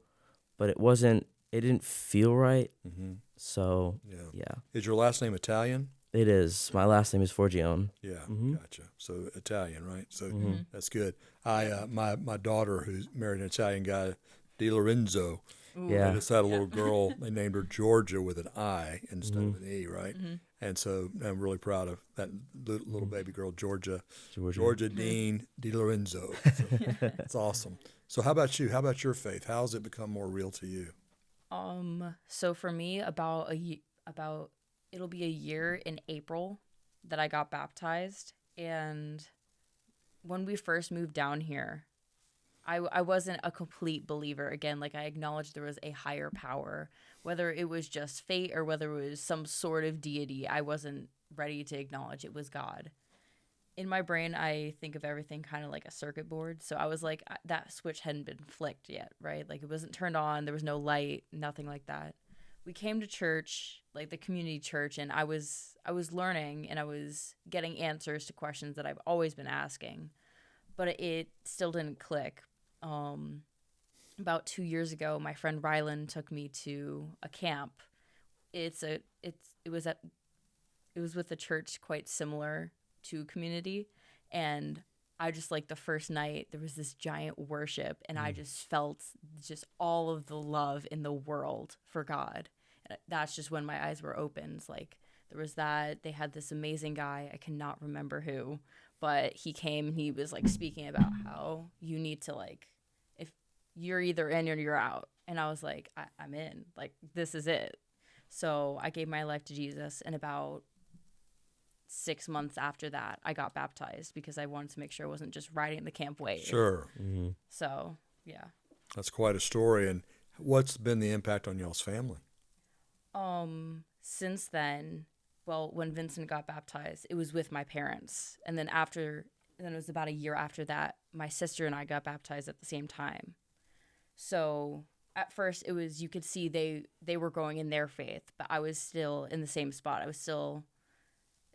but it didn't feel right. So yeah. Is your last name Italian? It is. My last name is Forgione. Yeah, gotcha. So Italian, right? So that's good. My daughter, who's married an Italian guy, Di Lorenzo. Yeah. They just had a little girl. They named her Georgia with an I instead of an E, right? And so I'm really proud of that little baby girl, Georgia Dean Di Lorenzo. So that's awesome. So how about you? How about your faith? How has it become more real to you? So for me, it'll be a year in April that I got baptized. And when we first moved down here, I wasn't a complete believer. Again, like I acknowledged there was a higher power, whether it was just fate or whether it was some sort of deity. I wasn't ready to acknowledge it was God. In my brain, I think of everything kind of like a circuit board. So I was like, that switch hadn't been flicked yet, right? Like it wasn't turned on. There was no light, nothing like that. We came to church, like the community church, and I was learning and I was getting answers to questions that I've always been asking, but it still didn't click. About 2 years ago, my friend Rylan took me to a camp. It was with a church quite similar to community, and I just, like, the first night there was this giant worship, and I just felt just all of the love in the world for God. And that's just when my eyes were opened. Like, there was that, they had this amazing guy, I cannot remember who, but he came and he was like speaking about how you need to, like, if you're either in or you're out. And I was like, I'm in, like, this is it. So I gave my life to Jesus, and about 6 months after that, I got baptized because I wanted to make sure I wasn't just riding the camp wave. Sure. So, yeah. That's quite a story. And what's been the impact on y'all's family? Since then, well, when Vincent got baptized, it was with my parents. And then it was about a year after that, my sister and I got baptized at the same time. So at first it was, you could see they were growing in their faith, but I was still in the same spot. I was still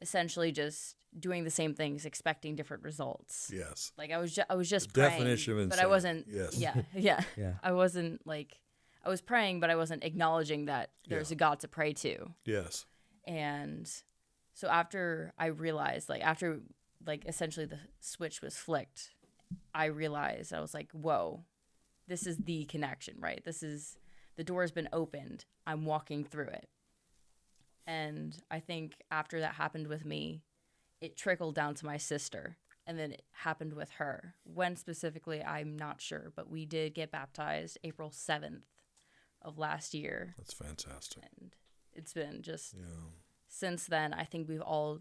essentially just doing the same things, expecting different results. Yes. Like I was just The praying, definition of but I insanity. wasn't. Yes. Yeah. Yeah. I wasn't like, I was praying, but I wasn't acknowledging that there's Yeah. a God to pray to. Yes. And so after I realized, after essentially the switch was flicked, I realized, I was like, whoa, this is the connection, right? The door has been opened. I'm walking through it. And I think after that happened with me, it trickled down to my sister, and then it happened with her. When specifically, I'm not sure, but we did get baptized April 7th of last year. That's fantastic. And it's been just, Yeah. since then, I think we've all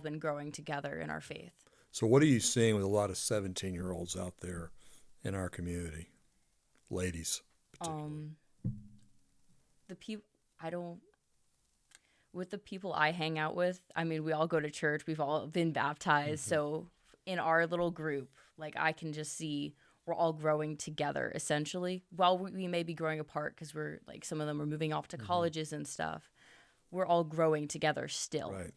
been growing together in our faith. So what are you seeing with a lot of 17-year-olds out there in our community? Ladies, particularly. With the people I hang out with, I mean, we all go to church. We've all been baptized. So in our little group, I can just see we're all growing together, essentially. While we may be growing apart because we're, some of them are moving off to colleges and stuff, we're all growing together still. Right.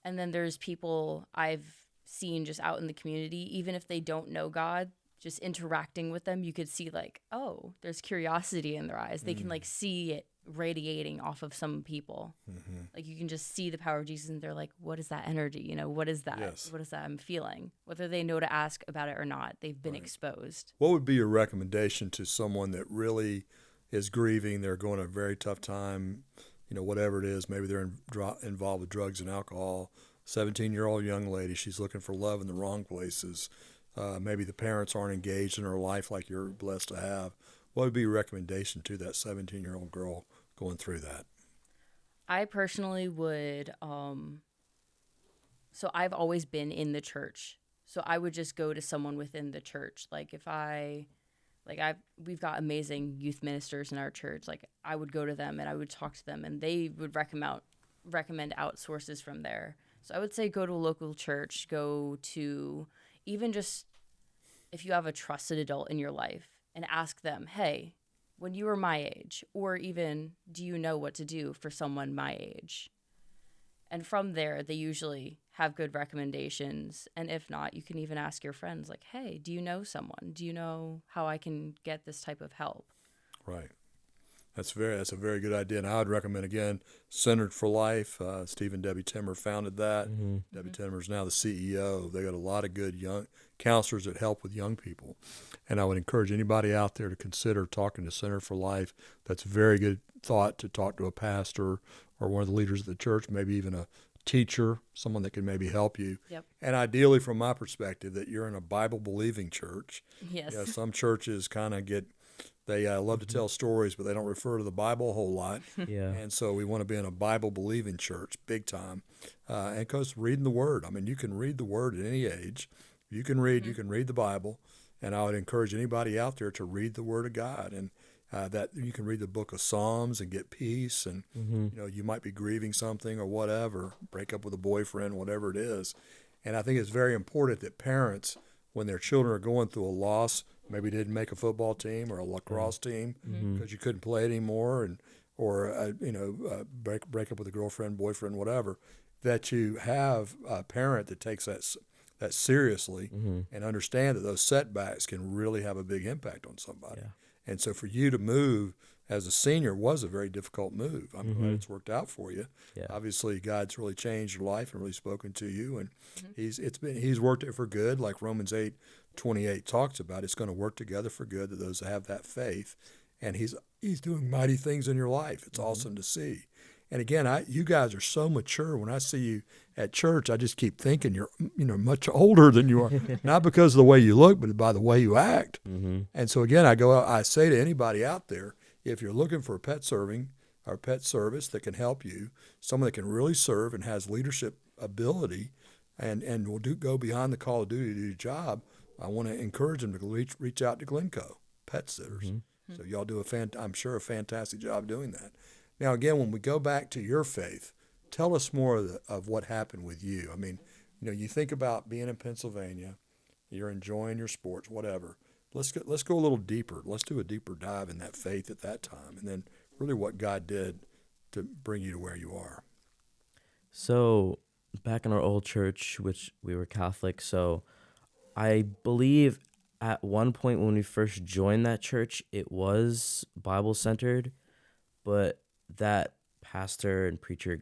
And then there's people I've seen just out in the community, even if they don't know God, just interacting with them, you could see oh, there's curiosity in their eyes. They can see it radiating off of some people. You can just see the power of Jesus, and they're like, what is that energy? What is that? Yes. What is that I'm feeling? Whether they know to ask about it or not, they've been exposed. What would be your recommendation to someone that really is grieving? They're going a very tough time, whatever it is. Maybe they're involved with drugs and alcohol. 17-year-old young lady, she's looking for love in the wrong places. Maybe the parents aren't engaged in her life like you're blessed to have. What would be your recommendation to that 17-year-old girl going through that? I personally would, so I've always been in the church. So I would just go to someone within the church. We've got amazing youth ministers in our church. I would go to them and I would talk to them, and they would recommend out sources from there. So I would say go to a local church, go to even just if you have a trusted adult in your life, and ask them, hey, when you were my age, or even, do you know what to do for someone my age? And from there, they usually have good recommendations. And if not, you can even ask your friends, hey, do you know someone? Do you know how I can get this type of help? Right. That's a very good idea. And I would recommend, again, Centered for Life. Steve and Debbie Timmer founded that. Debbie Timmer is now the CEO. They got a lot of good young counselors that help with young people. And I would encourage anybody out there to consider talking to Center for Life. That's a very good thought, to talk to a pastor or one of the leaders of the church, maybe even a teacher, someone that can maybe help you. Yep. And ideally, from my perspective, that you're in a Bible-believing church. Yes. Some churches kind of they love to tell stories, but they don't refer to the Bible a whole lot. Yeah. And so we want to be in a Bible-believing church, big time. And because reading the Word, I mean, you can read the Word at any age. You can read the Bible. And I would encourage anybody out there to read the Word of God. And that you can read the book of Psalms and get peace. And, you might be grieving something or whatever, break up with a boyfriend, whatever it is. And I think it's very important that parents, when their children are going through a loss, maybe didn't make a football team or a lacrosse team because you couldn't play anymore, or break up with a girlfriend, boyfriend, whatever, that you have a parent that takes that seriously and understand that those setbacks can really have a big impact on somebody. Yeah. And so for you to move as a senior was a very difficult move. I'm glad it's worked out for you. Yeah. Obviously, God's really changed your life and really spoken to you, and He's worked it for good, like Romans 8:28 talks about. It's going to work together for good to those that have that faith, and He's doing mighty things in your life. It's awesome to see. And again, you guys are so mature. When I see you at church, I just keep thinking you're much older than you are, not because of the way you look, but by the way you act. And so again, I say to anybody out there, if you're looking for a pet service that can help you, someone that can really serve and has leadership ability and will go beyond the call of duty to do your job, I want to encourage them to reach out to Glynn Co, pet sitters. So y'all do I'm sure a fantastic job doing that. Now, again, when we go back to your faith, tell us more of what happened with you. I mean, you think about being in Pennsylvania, you're enjoying your sports, whatever. Let's go a little deeper. Let's do a deeper dive in that faith at that time, and then really what God did to bring you to where you are. So back in our old church, which we were Catholic, so I believe at one point when we first joined that church, it was Bible centered, but that pastor and preacher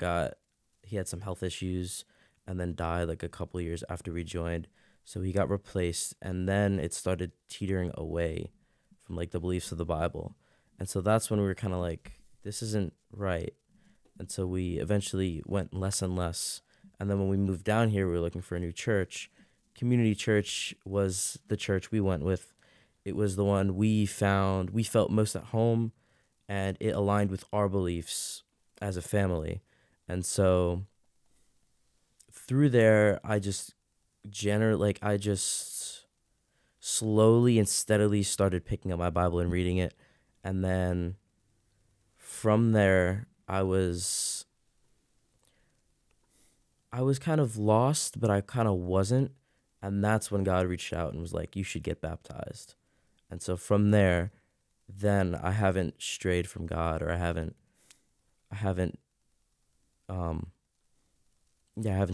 he had some health issues and then died like a couple years after we joined. So he got replaced, and then it started teetering away from like the beliefs of the Bible. And so that's when we were kind of like, this isn't right. And so we eventually went less and less. And then when we moved down here, we were looking for a new church. Community church was the church we went with. It was the one we felt most at home, and it aligned with our beliefs as a family. And so through there, I just slowly and steadily started picking up my Bible and reading it. And then from there, I was kind of lost, but I kind of wasn't. And that's when God reached out and was like, you should get baptized. And so from there, then I haven't strayed from God, or I haven't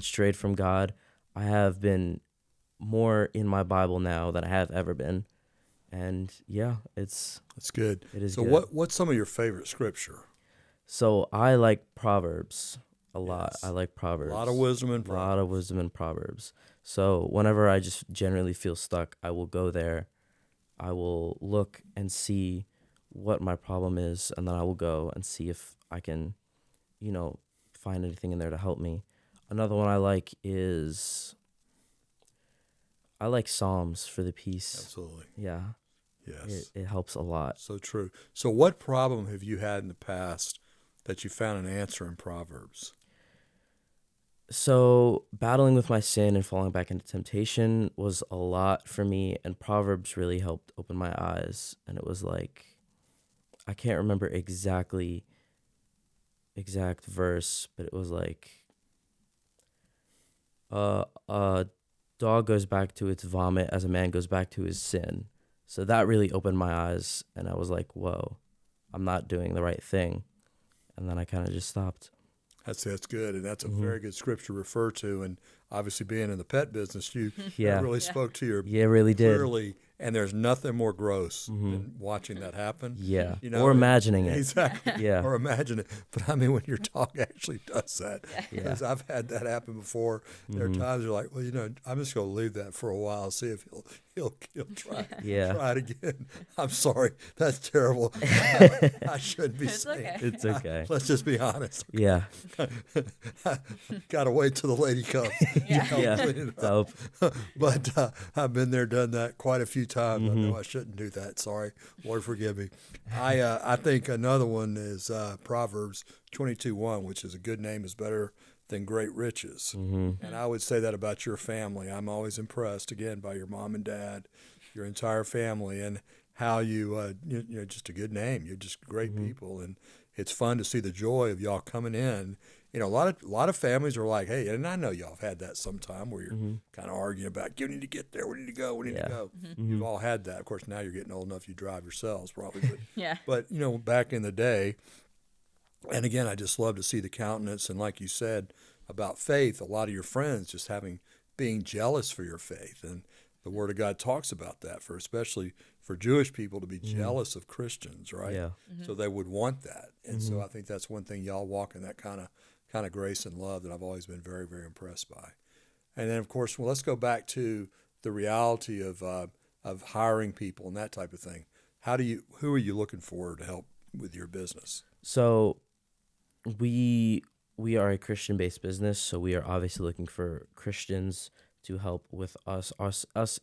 strayed from God. I have been more in my Bible now than I have ever been. And yeah, that's good. It is so good. What's some of your favorite scripture? So I like Proverbs a lot. Yes. I like Proverbs. A lot of wisdom in Proverbs. A lot of wisdom in Proverbs. So whenever I just generally feel stuck, I will go there. I will look and see what my problem is, and then I will go and see if I can, find anything in there to help me. Another one I like is Psalms for the peace. Absolutely. Yeah. Yes. It helps a lot. So true. So what problem have you had in the past that you found an answer in Proverbs? So battling with my sin and falling back into temptation was a lot for me, and Proverbs really helped open my eyes. And it was like, I can't remember exact verse, but it was like, a dog goes back to its vomit as a man goes back to his sin. So that really opened my eyes, and I was like, whoa, I'm not doing the right thing. And then I kind of just stopped. That's good, and that's a very good scripture to refer to. And obviously, being in the pet business, you really spoke to your really did clearly. And there's nothing more gross than watching that happen. Yeah, or imagining it. Exactly. Yeah, or imagine it. But I mean, when your dog actually does that, because I've had that happen before. There are times you're like, well, I'm just going to leave that for a while, see if he'll try. Try it again. I'm sorry, that's terrible. I shouldn't be saying. Okay. It's okay. Let's just be honest. Yeah. Got to wait till the lady comes. Clean it up. But I've been there, done that quite a few times. I know I shouldn't do that. Sorry, Lord forgive me. I think another one is Proverbs 22:1, which is a good name is better than great riches. And I would say that about your family. I'm always impressed again by your mom and dad, your entire family, and how you're just a good name. You're just great people, and it's fun to see the joy of y'all coming in. A lot of families are like, hey, and I know y'all have had that sometime where you're kind of arguing about, you need to get there, we need to go, we need to go. You've all had that. Of course, now you're getting old enough you drive yourselves probably. But, but back in the day, and again, I just love to see the countenance. And like you said about faith, a lot of your friends just being jealous for your faith. And the Word of God talks about that, especially for Jewish people to be jealous of Christians, right? Yeah. So they would want that. And so I think that's one thing y'all walk in that kind of grace and love that I've always been very, very impressed by. And then, of course, let's go back to the reality of hiring people and that type of thing. Who are you looking for to help with your business? So we are a Christian-based business, so we are obviously looking for Christians to help with us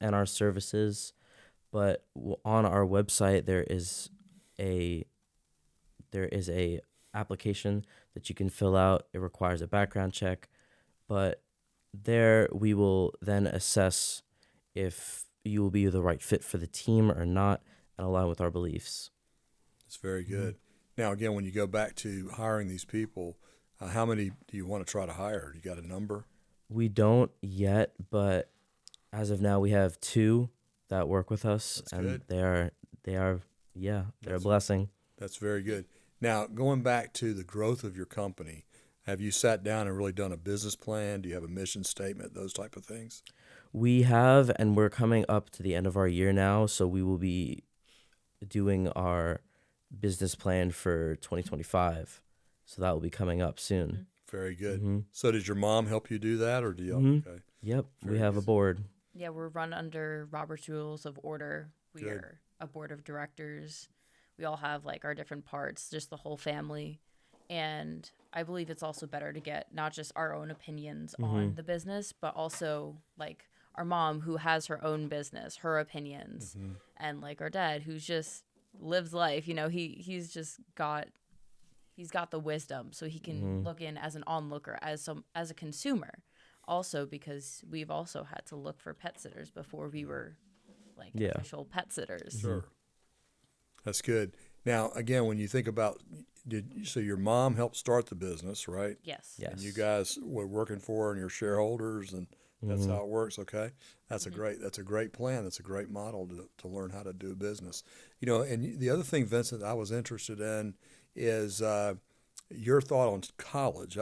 and our services. But on our website, there is a application that you can fill out. It requires a background check, but there we will then assess if you will be the right fit for the team or not and align with our beliefs. That's very good. Now, again, when you go back to hiring these people, how many do you want to try to hire? You got a number? We don't yet, but as of now, we have 2 that work with us, That's and good. they're a blessing. That's very good. Now, going back to the growth of your company, have you sat down and really done a business plan? Do you have a mission statement, those type of things? We have, and we're coming up to the end of our year now, so we will be doing our business plan for 2025. So that will be coming up soon. Very good. Mm-hmm. So did your mom help you do that, or do you? Mm-hmm. Okay. Yep, Very we have a good. board. Yeah, we're run under Robert's Rules of Order. We Good. are a board of directors. We all have like our different parts, just the whole family. And I believe it's also better to get not just our own opinions on the business, but also like our mom who has her own business, her opinions, and like our dad who's just lives life. You know, he's got the wisdom, so he can look in as an onlooker, as a consumer. Also, because we've also had to look for pet sitters before we were like official pet sitters. Sure. That's good. Now, again, when you think about, so your mom helped start the business, right? Yes. Yes. And you guys were working for her and your shareholders, and that's how it works. Okay, that's a great plan. That's a great model to learn how to do business. You know, and the other thing, Vincent, I was interested in is your thought on college.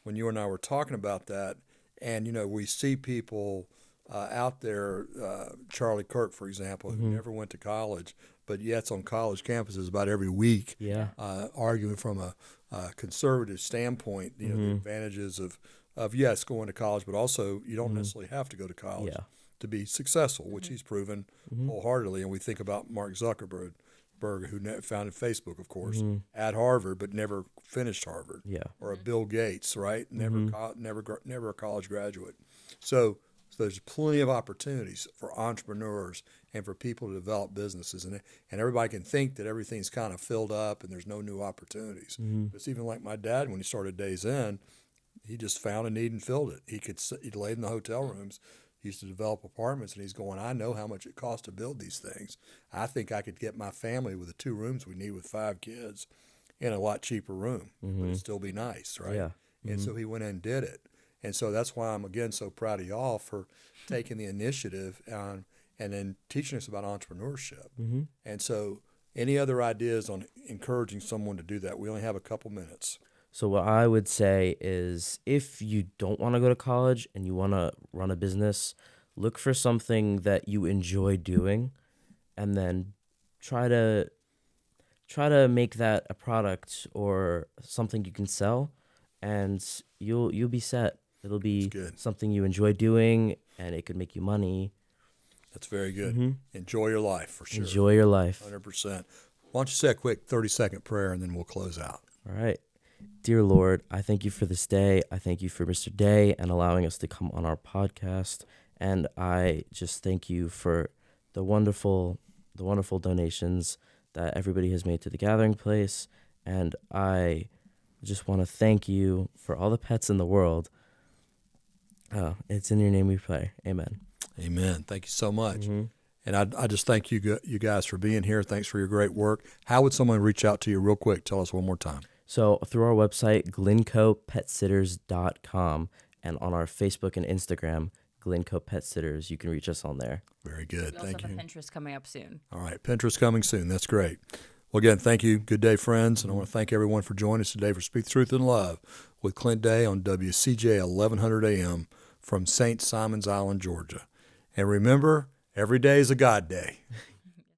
When you and I were talking about that, and you know, we see people out there, Charlie Kirk, for example, who never went to college, but yet's on college campuses about every week, Yeah. arguing from a conservative standpoint, you know, the advantages of yes, going to college, but also you don't necessarily have to go to college to be successful, which he's proven wholeheartedly. And we think about Mark Zuckerberg, who founded Facebook, of course, at Harvard, but never finished Harvard. Yeah. Or a Bill Gates, right? Never a college graduate. So there's plenty of opportunities for entrepreneurs and for people to develop businesses, and everybody can think that everything's kind of filled up and there's no new opportunities. It's even like my dad when he started Days Inn, he just found a need and filled it. He laid in the hotel rooms. He used to develop apartments, and he's going, I know how much it costs to build these things. I think I could get my family with the 2 rooms we need with 5 kids in a lot cheaper room, but it'd still be nice, right? Yeah. And so he went in and did it. And so that's why I'm, again, so proud of y'all for taking the initiative and then teaching us about entrepreneurship. And so any other ideas on encouraging someone to do that? We only have a couple minutes. So what I would say is if you don't want to go to college and you want to run a business, look for something that you enjoy doing and then try to make that a product or something you can sell, and you'll be set. It'll be something you enjoy doing, and it could make you money. That's very good. Enjoy your life, for sure. Enjoy your life. 100%. Why don't you say a quick 30-second prayer, and then we'll close out. All right. Dear Lord, I thank you for this day. I thank you for Mr. Day and allowing us to come on our podcast. And I just thank you for the wonderful donations that everybody has made to the gathering place. And I just want to thank you for all the pets in the world. It's in your name we pray. Amen. Amen. Thank you so much. And I just thank you guys for being here. Thanks for your great work. How would someone reach out to you real quick? Tell us one more time. So through our website, glyncopetsitters.com, and on our Facebook and Instagram, Glynn Co Pet Sitters, you can reach us on there. Very good. We Thank also you. have a Pinterest coming up soon. All right. Pinterest coming soon. That's great. Well, again, thank you. Good day, friends. And I want to thank everyone for joining us today for Speak Truth in Love with Clint Day on WCJ 1100 AM from St. Simon's Island, Georgia. And remember, every day is a God day.